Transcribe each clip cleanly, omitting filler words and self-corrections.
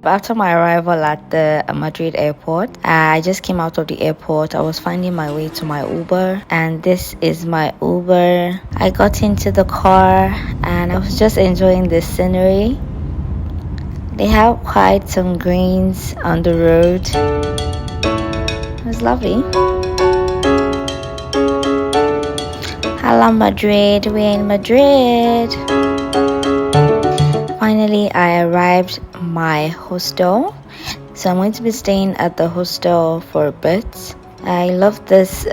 After my arrival at the Madrid airport, I just came out of the airport. I was finding my way to my Uber, and this is my Uber. I got into the car and I was just enjoying the scenery. They have quite some greens on the road. It was lovely. Hello Madrid, we're in Madrid. Finally, I arrived at my hostel. So I'm going to be staying at the hostel for a bit. I love this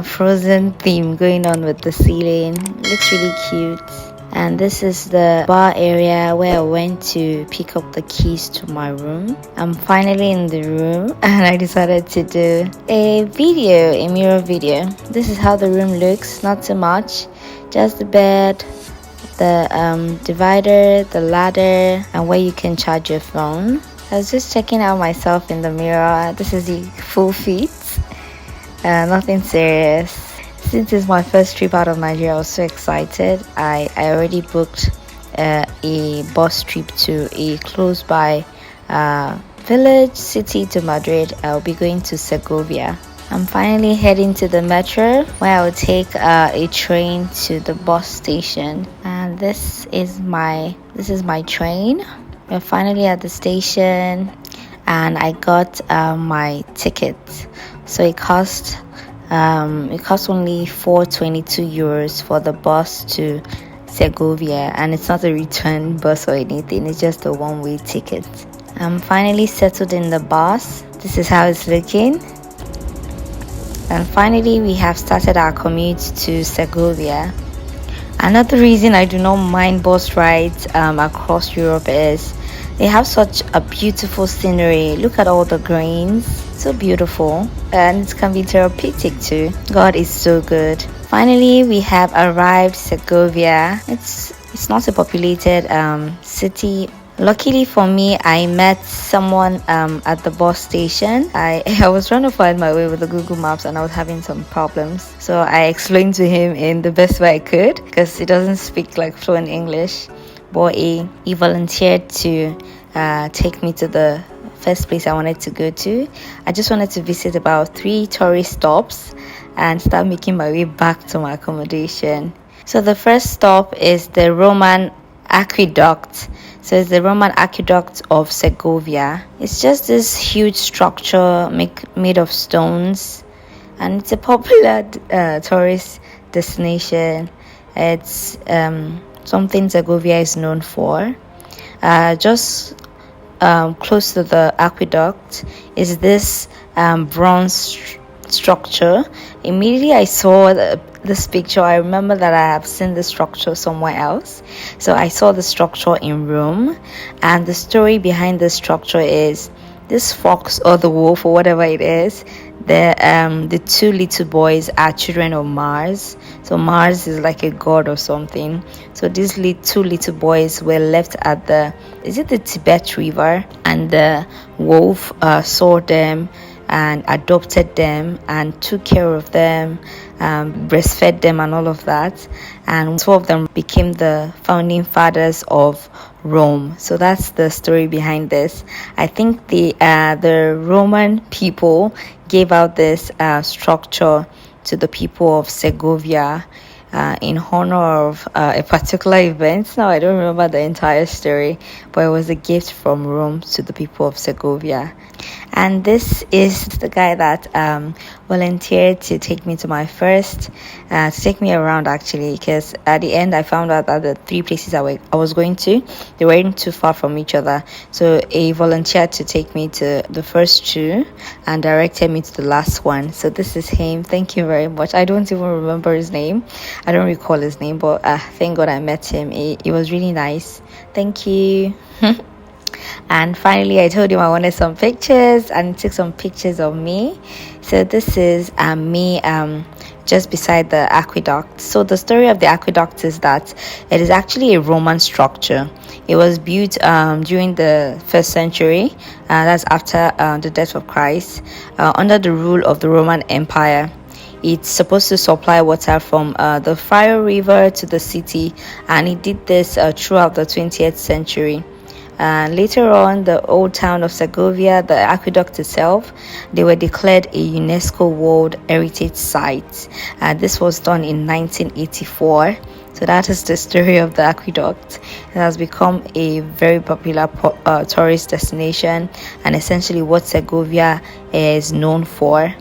frozen theme going on with the ceiling. It looks really cute. And this is the bar area where I went to pick up the keys to my room. I'm finally in the room and I decided to do a mirror video. This is how the room looks, not too much, just the bed, the divider, the ladder, and where you can charge your phone. I was just checking out myself in the mirror. This is the full feet, nothing serious. Since it's my first trip out of Nigeria, I was so excited. I already booked a bus trip to a close by village city to Madrid. I'll be going to Segovia. I'm finally heading to the metro where I will take a train to the bus station. And this is my train. We're finally at the station and I got my ticket. So it cost only 422 euros for the bus to Segovia, and it's not a return bus or anything, it's just a one-way ticket. I'm finally settled in the bus. This is how it's looking. And finally we have started our commute to Segovia. Another reason I do not mind bus rides across Europe is they have such a beautiful scenery. Look at all the greens, so beautiful, and it can be therapeutic too. God is so good. Finally we have arrived Segovia. It's not a populated city. Luckily for me, I met someone at the bus station. I was trying to find my way with the Google Maps and I was having some problems. So I explained to him in the best way I could because he doesn't speak like fluent English. But he volunteered to take me to the first place I wanted to go to. I just wanted to visit about 3 tourist stops and start making my way back to my accommodation. So the first stop is the Roman Aqueduct. So it's the Roman Aqueduct of Segovia. It's just this huge structure made of stones, and it's a popular tourist destination. It's something Segovia is known for. Just close to the aqueduct is this bronze structure. Immediately I saw this picture, I remember that I have seen the structure somewhere else. So I saw the structure in Rome, and the story behind the structure is this fox or the wolf or whatever it is. The 2 little boys are children of Mars. So Mars is like a god or something. So these 2 little boys were left at the Tibet River, and the wolf saw them and adopted them and took care of them, breastfed them and all of that, and 2 of them became the founding fathers of Rome. So that's the story behind this. I think the Roman people gave out this structure to the people of Segovia in honor of a particular event. Now I don't remember the entire story, but it was a gift from Rome to the people of Segovia. And this is the guy that volunteered to take me to my to take me around actually, because at the end I found out that the 3 places I was going to, they weren't too far from each other. So he volunteered to take me to the first 2 and directed me to the last one. So this is him. Thank you very much. I don't even remember his name. I don't recall his name, but thank God I met him. He was really nice. Thank you. And finally I told him I wanted some pictures, and took some pictures of me. So this is me just beside the aqueduct. So the story of the aqueduct is that it is actually a Roman structure. It was built during the 1st century, that's after the death of Christ, under the rule of the Roman Empire. It's supposed to supply water from the Fire River to the city, and it did this throughout the 20th century. And later on, the old town of Segovia, the aqueduct itself, they were declared a UNESCO World Heritage Site. This was done in 1984. So that is the story of the aqueduct. It has become a very popular tourist destination and essentially what Segovia is known for.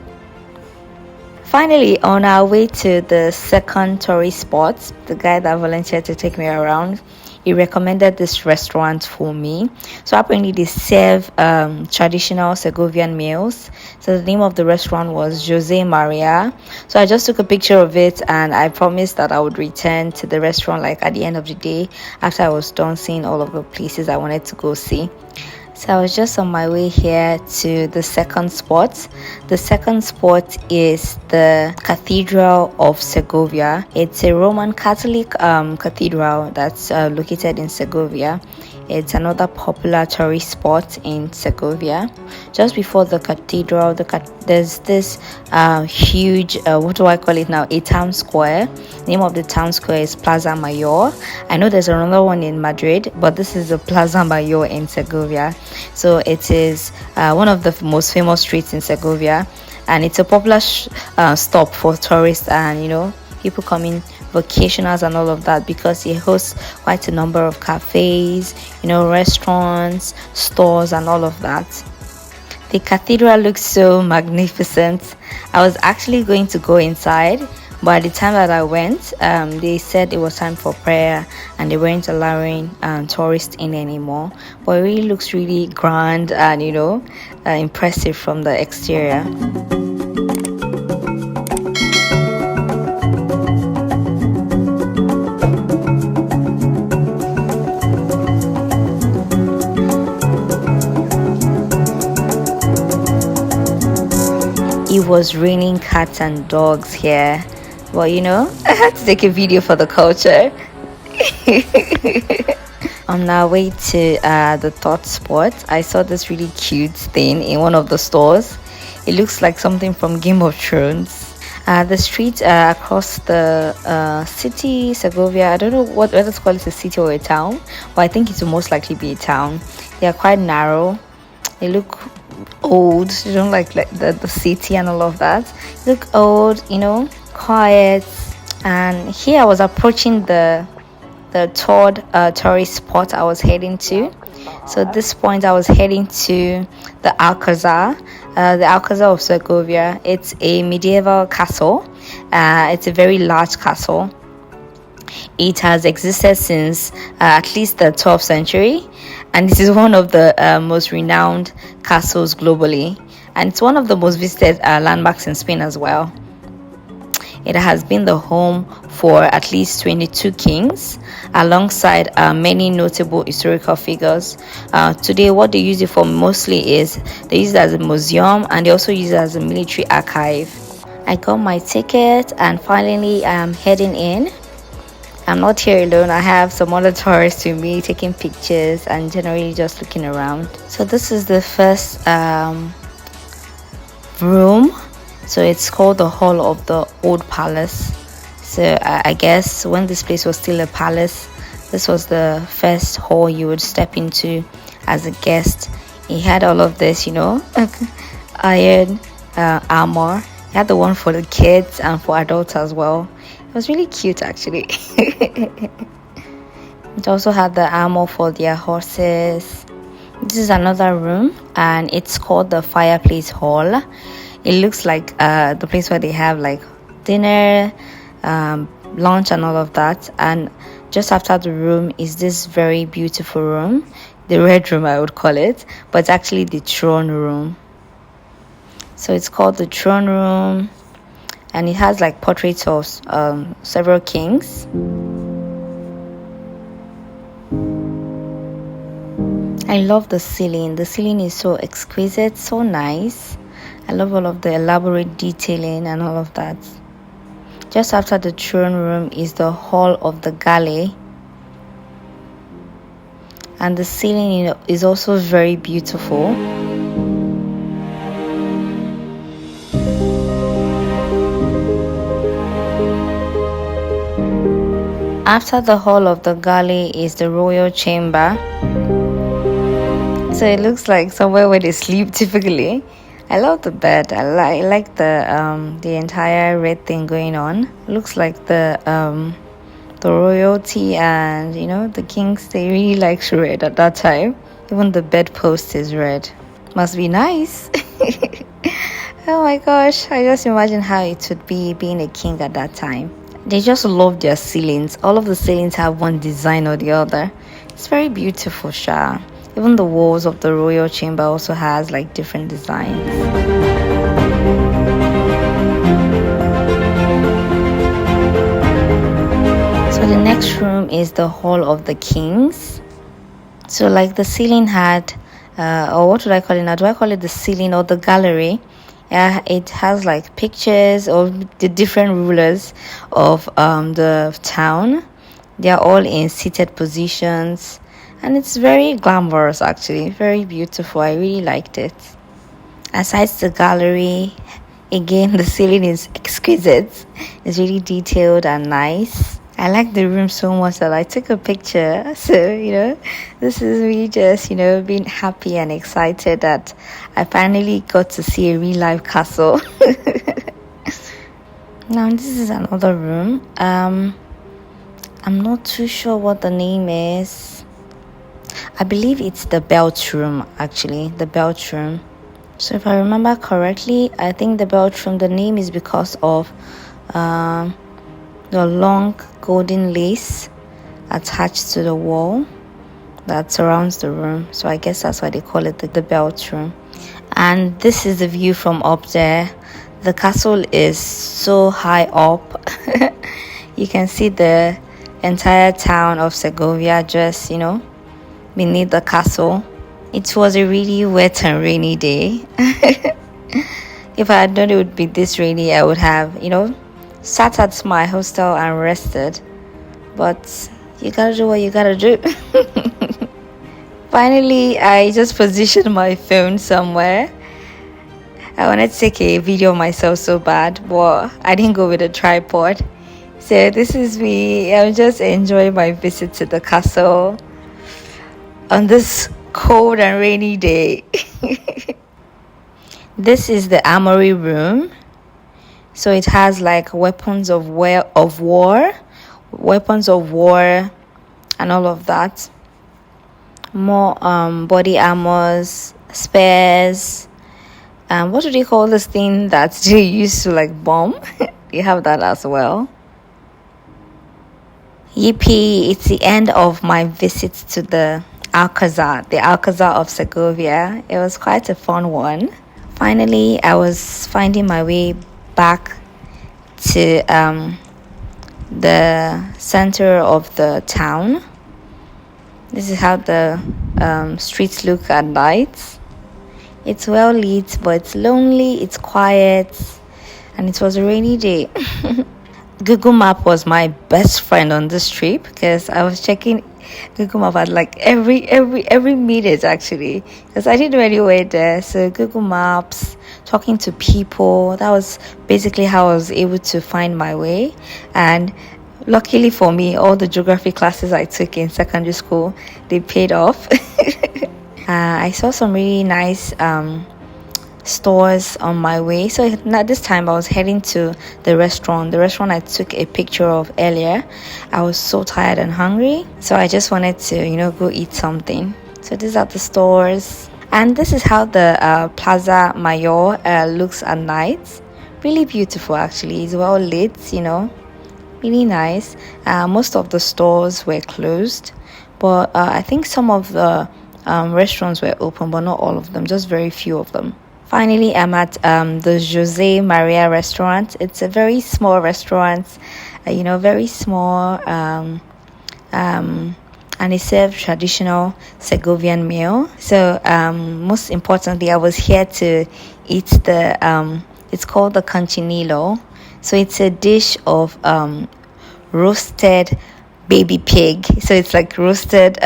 Finally, on our way to the second tourist spot, the guy that volunteered to take me around, he recommended this restaurant for me. So apparently they serve traditional Segovian meals. So the name of the restaurant was Jose Maria. So I just took a picture of it and I promised that I would return to the restaurant like at the end of the day after I was done seeing all of the places I wanted to go see. So I was just on my way here to the second spot. The second spot is the Cathedral of Segovia. It's a Roman Catholic cathedral that's located in Segovia. It's another popular tourist spot in Segovia. Just before the cathedral, there's this huge, what do I call it now? A town square. The name of the town square is Plaza Mayor. I know there's another one in Madrid, but this is the Plaza Mayor in Segovia. So it is one of the most famous streets in Segovia, and it's a popular stop for tourists and people coming vacationers and all of that, because it hosts quite a number of cafes, restaurants, stores and all of that. The cathedral looks so magnificent. I was actually going to go inside, but at the time that I went, they said it was time for prayer and they weren't allowing tourists in anymore. But it really looks really grand and impressive from the exterior. It was raining cats and dogs here, but I had to take a video for the culture. On our way to the third spot, I saw this really cute thing in one of the stores. It looks like something from Game of Thrones. The streets across the city, Segovia, I don't know whether to call it a city or a town, but I think it will most likely be a town. They are quite narrow. They look old. You don't like the city and all of that. They look old, quiet. And here I was approaching the third tourist spot I was heading to. So at this point I was heading to the Alcazar of Segovia. It's a medieval castle. It's a very large castle. It has existed since at least the 12th century, and this is one of the most renowned castles globally, and it's one of the most visited landmarks in Spain as well. It has been the home for at least 22 kings, alongside many notable historical figures. Today, what they use it for mostly is they use it as a museum, and they also use it as a military archive. I got my ticket, and finally I'm heading in. I'm not here alone. I have some other tourists with me taking pictures and generally just looking around. So this is the first room. So it's called the Hall of the Old Palace. So I guess when this place was still a palace, this was the first hall you would step into as a guest. It had all of this, iron armor. It had the one for the kids and for adults as well. It was really cute actually. It also had the armor for their horses. This is another room and it's called the Fireplace Hall. It looks like the place where they have like dinner, lunch and all of that. And just after the room is this very beautiful room, the red room I would call it, but it's actually the throne room. So it's called the throne room, and it has like portraits of several kings. I love the ceiling. The ceiling is so exquisite, so nice. I love all of the elaborate detailing and all of that. Just after the throne room is the Hall of the Galley, and the ceiling is also very beautiful. After the Hall of the Galley is the Royal Chamber. So it looks like somewhere where they sleep typically. I love the bed. I like the entire red thing going on. Looks like the royalty and the kings, they really liked red at that time. Even the bedpost is red. Must be nice. Oh my gosh, I just imagine how it would be being a king at that time. They just love their ceilings. All of the ceilings have one design or the other. It's very beautiful, Sha. Even the walls of the royal chamber also has like different designs. So the next room is the hall of the kings. So like the ceiling had or what would I call it now? Do I call it the ceiling or the gallery? It has like pictures of the different rulers of the town. They are all in seated positions, and it's very glamorous, actually, very beautiful. I really liked it. Aside the gallery, again, the ceiling is exquisite. It's really detailed and nice. I like the room so much that I took a picture. So, this is me just, being happy and excited that I finally got to see a real life castle. Now, this is another room. I'm not too sure what the name is. I believe it's the belt room, actually, the belt room. So if I remember correctly, I think the belt room, the name is because of the long golden lace attached to the wall that surrounds the room. So I guess that's why they call it the belt room. And this is the view from up there. The castle is so high up. You can see the entire town of Segovia just, beneath the castle. It was a really wet and rainy day. If I had known it would be this rainy, I would have, sat at my hostel and rested. But you gotta do what you gotta do. Finally, I just positioned my phone somewhere. I wanted to take a video of myself so bad, but I didn't go with a tripod. So this is me. I'm just enjoying my visit to the castle on this cold and rainy day. This is the armory room. So it has like weapons of war, and all of that. More body armors, spears. What do they call this thing that they use to like bomb? You have that as well. Yippee! It's the end of my visit to the Alcazar of Segovia. It was quite a fun one. Finally, I was finding my way back to the center of the town. This is how the streets look at night. It's well lit, but it's lonely, it's quiet, and it was a rainy day. Google Map was my best friend on this trip because I was checking Google Map at like every minute, actually, because I didn't know anywhere there. So Google Maps, talking to people, that was basically how I was able to find my way. And luckily for me, all the geography classes I took in secondary school, they paid off. I saw some really nice stores on my way. So at this time I was heading to the restaurant I took a picture of earlier. I was so tired and hungry, so I just wanted to go eat something. So these are the stores, and this is how the Plaza Mayor looks at night. Really beautiful, actually. It's well lit, really nice. Most of the stores were closed, but I think some of the restaurants were open, but not all of them, just very few of them. Finally, I'm at the Jose Maria restaurant. It's a very small restaurant, very small, and they serve traditional Segovian meal. So most importantly, I was here to eat it's called the conchinillo. So it's a dish of roasted baby pig. So it's like roasted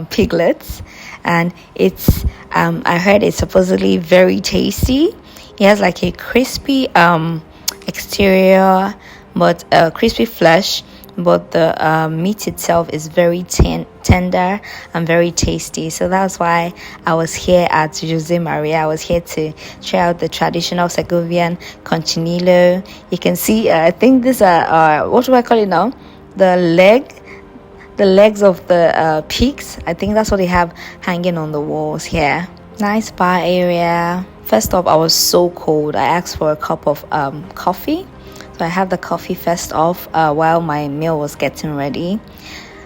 piglets, and it's I heard it's supposedly very tasty. It has like a crispy exterior, but crispy flesh, but the meat itself is very tender and very tasty. So that's why I was here at Jose Maria. I was here to try out the traditional Segovian conchinillo. You can see, I think these are, what do I call it now? The legs of the pigs. I think that's what they have hanging on the walls here. Nice bar area. First off, I was so cold. I asked for a cup of coffee. So I had the coffee first off while my meal was getting ready.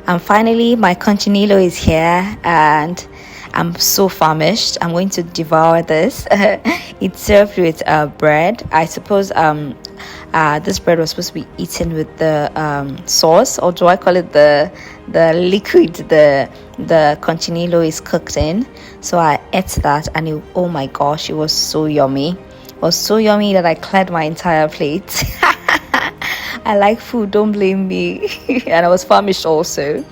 And finally, my conchinillo is here and I'm so famished. I'm going to devour this. It's served with bread. I suppose this bread was supposed to be eaten with the sauce, or do I call it the liquid the conchinillo is cooked in. So I ate that and oh my gosh, it was so yummy. It was so yummy that I cleared my entire plate. I like food, don't blame me. And I was famished also.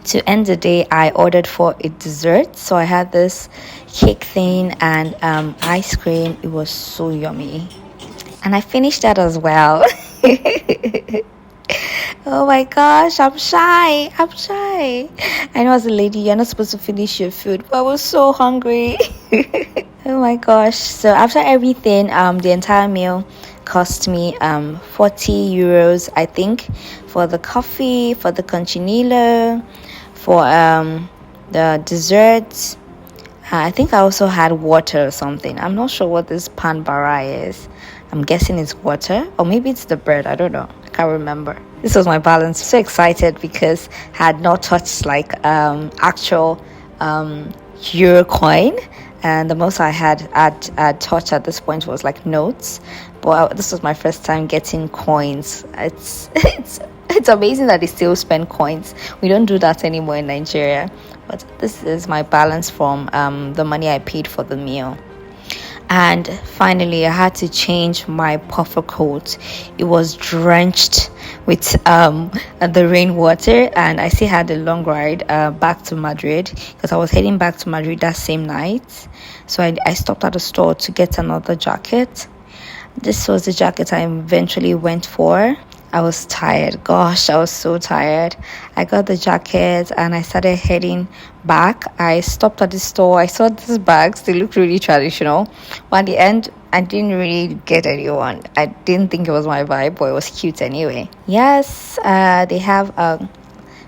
To end the day, I ordered for a dessert. So I had this cake thing and ice cream. It was so yummy. And I finished that as well. Oh my gosh, I'm shy. I know as a lady, you're not supposed to finish your food, but I was so hungry. Oh my gosh. So after everything, the entire meal cost me 40 euros, I think, for the coffee, for the conchinillo, for the desserts. I think I also had water or something. I'm not sure what this pan barai is. I'm guessing it's water, or maybe it's the bread. I don't know. I can't remember. This was my balance. So excited because I had not touched like actual euro coin, and the most I had touched at this point was like notes. But this was my first time getting coins. It's amazing that they still spend coins. We don't do that anymore in Nigeria. But this is my balance from the money I paid for the meal. And finally, I had to change my puffer coat. It was drenched with the rainwater, and I still had a long ride back to Madrid because I was heading back to Madrid that same night. So I stopped at a store to get another jacket. This was the jacket I eventually went for. I was tired. Gosh, I was so tired. I got the jacket and I started heading back. I stopped at the store. I saw these bags. They looked really traditional. But at the end, I didn't really get anyone. I didn't think it was my vibe, but it was cute anyway. Yes, they have a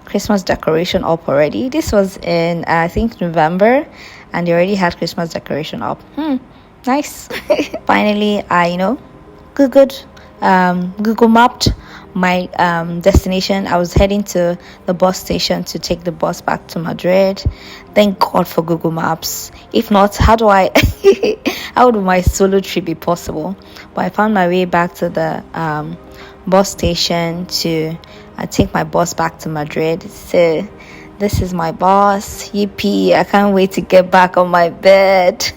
Christmas decoration up already. This was in, I think, November. And they already had Christmas decoration up. Nice. Finally, I, Google mapped my destination. I was heading to the bus station to take the bus back to Madrid. Thank God for Google Maps. If not, how would my solo trip be possible? But I found my way back to the bus station to take my bus back to Madrid. So this is my bus. Yippee, I can't wait to get back on my bed.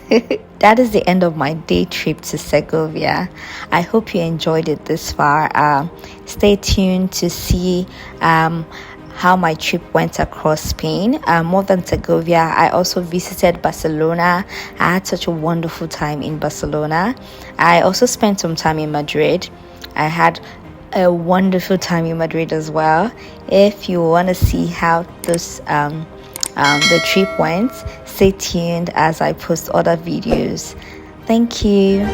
That is the end of my day trip to Segovia. I hope you enjoyed it this far. Stay tuned to see how my trip went across Spain. More than Segovia, I also visited Barcelona. I had such a wonderful time in Barcelona. I also spent some time in Madrid. I had a wonderful time in Madrid as well. If you want to see how this the trip went, stay tuned as I post other videos. Thank you.